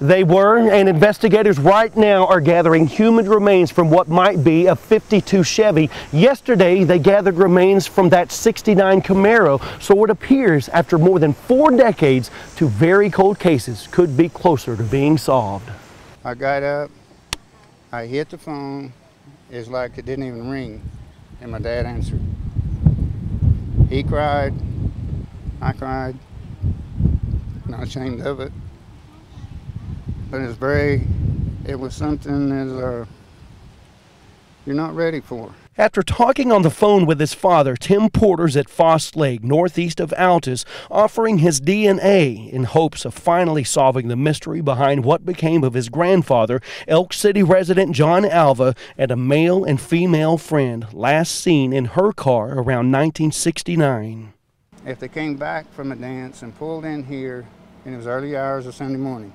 They were, and investigators right now are gathering human remains from what might be a 52 Chevy. Yesterday, they gathered remains from that 69 Camaro, so it appears after more than 4 decades, 2 very cold cases could be closer to being solved. I got up, I hit the phone, it's like it didn't even ring, and my dad answered. He cried, I cried, not ashamed of it. But it was something that you're not ready for. After talking on the phone with his father, Tim Porter's at Foss Lake, northeast of Altus, offering his DNA in hopes of finally solving the mystery behind what became of his grandfather, Elk City resident John Alva, and a male and female friend last seen in her car around 1969. If they came back from a dance and pulled in here, and it was early hours of Sunday morning,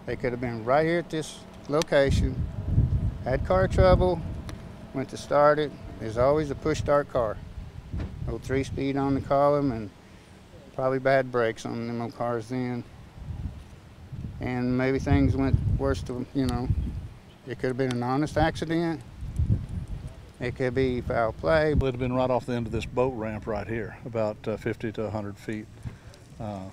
they could have been right here at this location, had car trouble, went to start it. There's always a push start car. Old 3-speed on the column and probably bad brakes on them old cars then. And maybe things went worse to, it could have been an honest accident. It could be foul play. It would have been right off the end of this boat ramp right here, about 50 to 100 feet.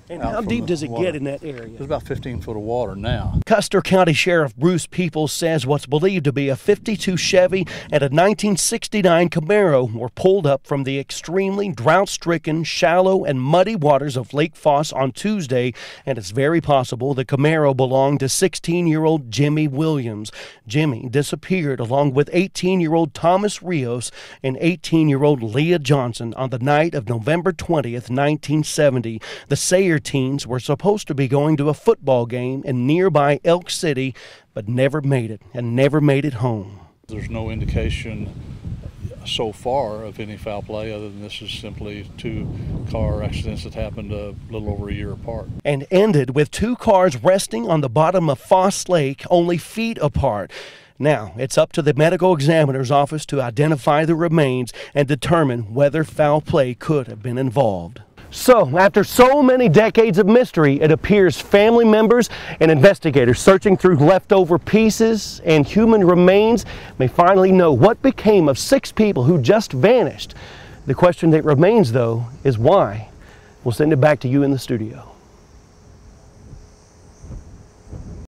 And how deep does it get in that area? There's about 15 foot of water now. Custer County Sheriff Bruce Peoples says what's believed to be a 52 Chevy and a 1969 Camaro were pulled up from the extremely drought-stricken, shallow, and muddy waters of Lake Foss on Tuesday, and it's very possible the Camaro belonged to 16-year-old Jimmy Williams. Jimmy disappeared along with 18-year-old Thomas Rios and 18-year-old Leah Johnson on the night of November 20th, 1970. The Sayre teens were supposed to be going to a football game in nearby Elk City, but never made it and never made it home. There's no indication so far of any foul play other than this is simply 2 car accidents that happened a little over a year apart. And ended with 2 cars resting on the bottom of Foss Lake only feet apart. Now, it's up to the medical examiner's office to identify the remains and determine whether foul play could have been involved. So, after so many decades of mystery, it appears family members and investigators searching through leftover pieces and human remains may finally know what became of 6 people who just vanished. The question that remains, though, is why? We'll send it back to you in the studio.